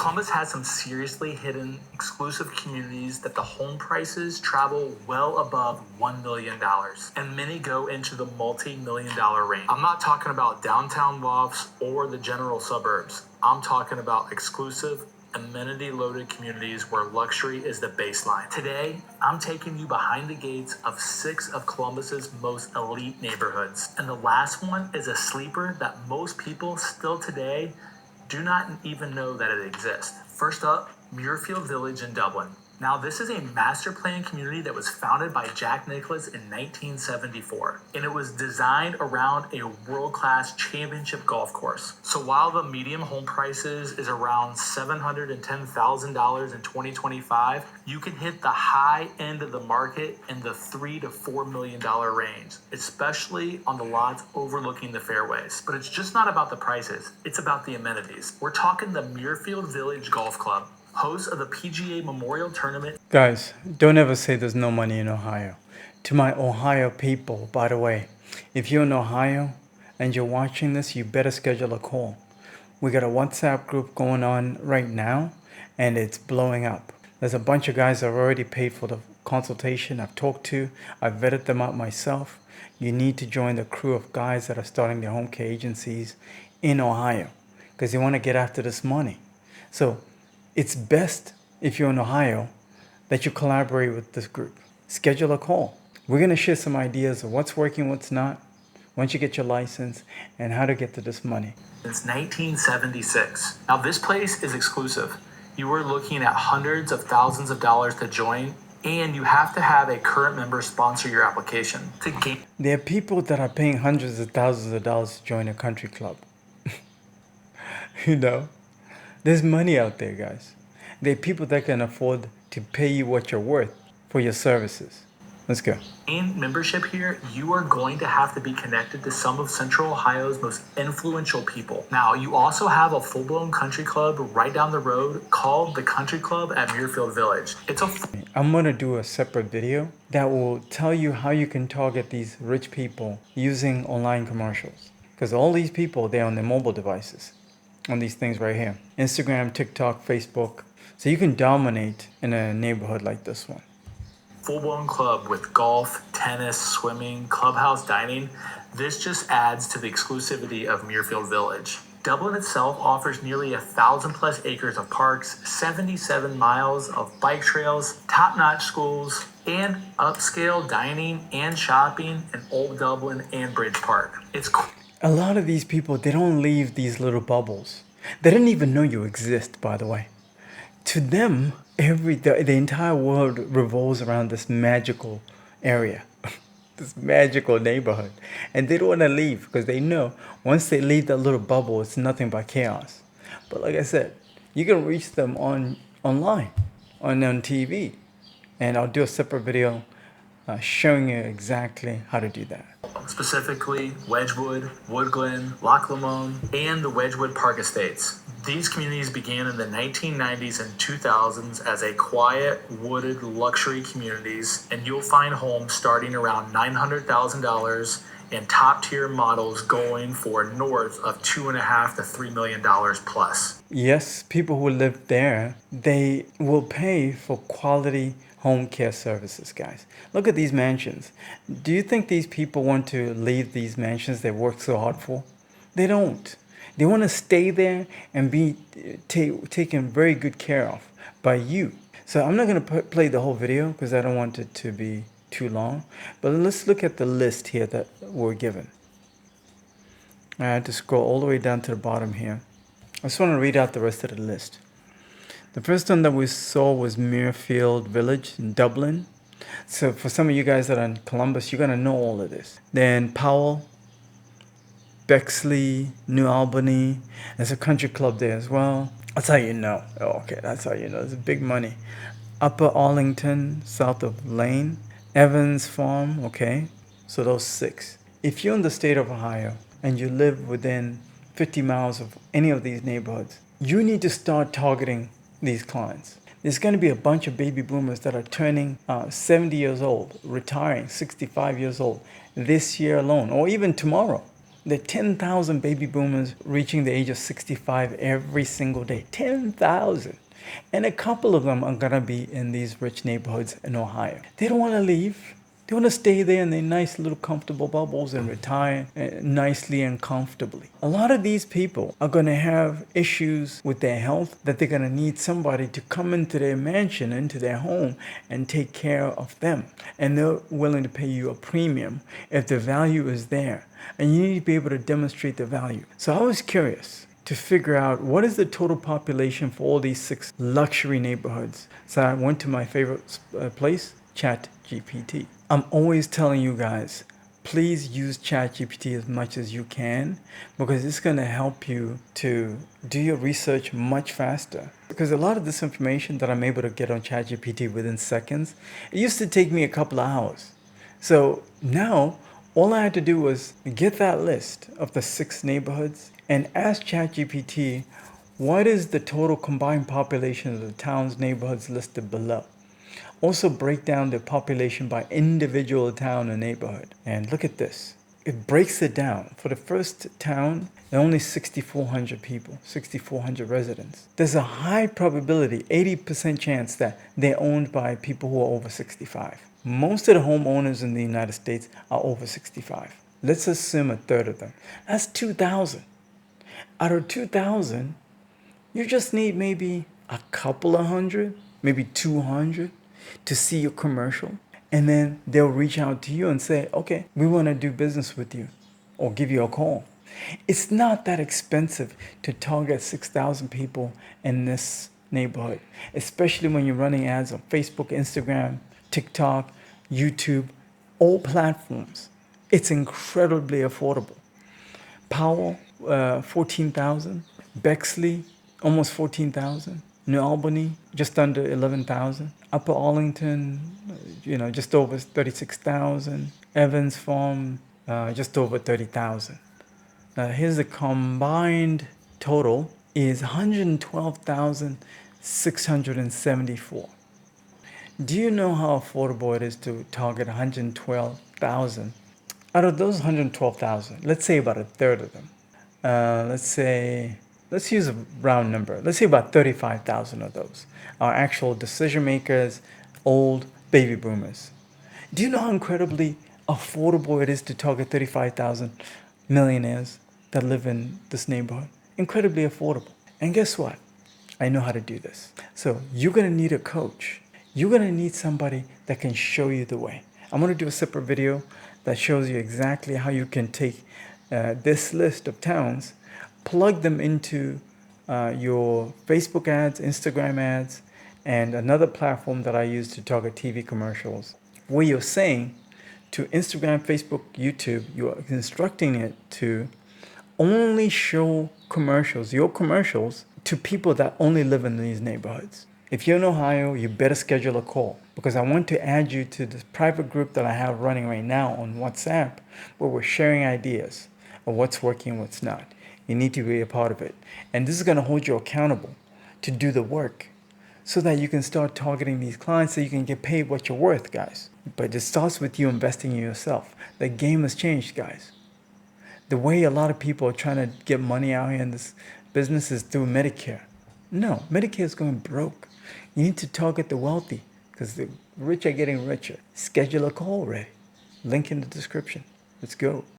Columbus has some seriously hidden exclusive communities that the home prices travel well above $1 million, and many go into the multi-million dollar range. I'm not talking about downtown lofts or the general suburbs. I'm talking about exclusive, amenity-loaded communities where luxury is the baseline. Today, I'm taking you behind the gates of 6 of Columbus's most elite neighborhoods. And the last one is a sleeper that most people still today do not even know that it exists. First up, Muirfield Village in Dublin. Now, this is a master plan community that was founded by Jack Nicklaus in 1974, and it was designed around a world-class championship golf course. So while the median home prices is around $710,000 in 2025, you can hit the high end of the market in the $3 to $4 million range, especially on the lots overlooking the fairways. But it's just not about the prices, it's about the amenities. We're talking the Muirfield Village Golf Club, host of the PGA Memorial Tournament. Guys, don't ever say there's no money in Ohio. To my Ohio people, by the way, if you're in Ohio and you're watching this, you better schedule a call. We got a WhatsApp group going on right now, and it's blowing up. There's a bunch of guys that have already paid for the consultation I've talked to. I've vetted them out myself. You need to join the crew of guys that are starting their home care agencies in Ohio because they want to get after this money. So it's best, if you're in Ohio, that you collaborate with this group. Schedule a call. We're going to share some ideas of what's working, what's not, once you get your license, and how to get to this money. Since 1976. Now, this place is exclusive. You are looking at hundreds of thousands of dollars to join, and you have to have a current member sponsor your application to gain. There are people that are paying hundreds of thousands of dollars to join a country club. You know? There's money out there, guys. There are people that can afford to pay you what you're worth for your services. Let's go. In membership here, you are going to have to be connected to some of Central Ohio's most influential people. Now, you also have a full-blown country club right down the road called the Country Club at Muirfield Village. I'm going to do a separate video that will tell you how you can target these rich people using online commercials. Because all these people, they're on their mobile devices. On these things right here. Instagram, TikTok, Facebook. So you can dominate in a neighborhood like this one. Full-blown club with golf, tennis, swimming, clubhouse dining. This just adds to the exclusivity of Muirfield Village. Dublin itself offers nearly 1,000 plus acres of parks, 77 miles of bike trails, top-notch schools, and upscale dining and shopping in Old Dublin and Bridge Park. It's cool. A lot of these people, they don't leave these little bubbles. They don't even know you exist, by the way. To them, the entire world revolves around this magical area, this magical neighborhood. And they don't want to leave because they know once they leave that little bubble, it's nothing but chaos. But like I said, you can reach them online, on TV. And I'll do a separate video showing you exactly how to do that. Specifically, Wedgwood, Woodglen, Loch Lomond, and the Wedgwood Park Estates. These communities began in the 1990s and 2000s as a quiet, wooded luxury communities, and you'll find homes starting around $900,000 and top-tier models going for north of $2.5 to $3 million plus. Yes, people who live there, they will pay for quality home care services, guys. Look at these mansions. Do you think these people want to leave these mansions they worked so hard for? They don't. They want to stay there and be taken very good care of by you. So I'm not going to play the whole video because I don't want it to be too long. But let's look at the list here that we're given. I had to scroll all the way down to the bottom here. I just want to read out the rest of the list. The first one that we saw was Muirfield Village in Dublin. So for some of you guys that are in Columbus, you're going to know all of this. Then Powell, Bexley, New Albany. There's a country club there as well. That's how you know. Oh, okay, that's how you know. There's big money. Upper Arlington, south of Lane. Evans Farm, okay. So those 6. If you're in the state of Ohio and you live within 50 miles of any of these neighborhoods, you need to start targeting these clients. There's going to be a bunch of baby boomers that are turning 70 years old, retiring 65 years old this year alone, or even tomorrow. There are 10,000 baby boomers reaching the age of 65 every single day. 10,000. And a couple of them are going to be in these rich neighborhoods in Ohio. They don't want to leave. They want to stay there in their nice little comfortable bubbles and retire nicely and comfortably. A lot of these people are going to have issues with their health that they're going to need somebody to come into their mansion, into their home, and take care of them. And they're willing to pay you a premium if the value is there. And you need to be able to demonstrate the value. So I was curious to figure out what is the total population for all these 6 luxury neighborhoods. So I went to my favorite place, ChatGPT. I'm always telling you guys, please use ChatGPT as much as you can because it's going to help you to do your research much faster. Because a lot of this information that I'm able to get on ChatGPT within seconds, it used to take me a couple of hours. So now all I had to do was get that list of the 6 neighborhoods and ask ChatGPT, what is the total combined population of the towns, neighborhoods listed below? Also break down the population by individual town and neighborhood. And look at this. It breaks it down. For the first town, there are only 6,400 people, 6,400 residents. There's a high probability, 80% chance that they're owned by people who are over 65. Most of the homeowners in the United States are over 65. Let's assume a third of them. That's 2,000. Out of 2,000, you just need maybe a couple of hundred, maybe 200 to see your commercial. And then they'll reach out to you and say, okay, we want to do business with you or give you a call. It's not that expensive to target 6,000 people in this neighborhood, especially when you're running ads on Facebook, Instagram, TikTok, YouTube, all platforms. It's incredibly affordable. Powell, 14,000. Bexley, almost 14,000. New Albany, just under 11,000. Upper Arlington, just over 36,000. Evans Farm, just over 30,000. Now here's the combined total is 112,674. Do you know how affordable it is to target 112,000? Out of those 112,000, let's say about a third of them. Let's use a round number. Let's say about 35,000 of those are actual decision makers, old baby boomers. Do you know how incredibly affordable it is to target 35,000 millionaires that live in this neighborhood? Incredibly affordable. And guess what? I know how to do this. So you're going to need a coach. You're going to need somebody that can show you the way. I'm going to do a separate video that shows you exactly how you can take this list of towns, plug them into your Facebook ads, Instagram ads, and another platform that I use to target TV commercials, where you're saying to Instagram, Facebook, YouTube, you're instructing it to only show commercials, your commercials, to people that only live in these neighborhoods. If you're in Ohio, you better schedule a call because I want to add you to this private group that I have running right now on WhatsApp where we're sharing ideas of what's working and what's not. You need to be a part of it. And this is going to hold you accountable to do the work so that you can start targeting these clients so you can get paid what you're worth, guys. But it starts with you investing in yourself. The game has changed, guys. The way a lot of people are trying to get money out here in this business is through Medicare. No, Medicare is going broke. You need to target the wealthy because the rich are getting richer. Schedule a call already. Link in the description. Let's go.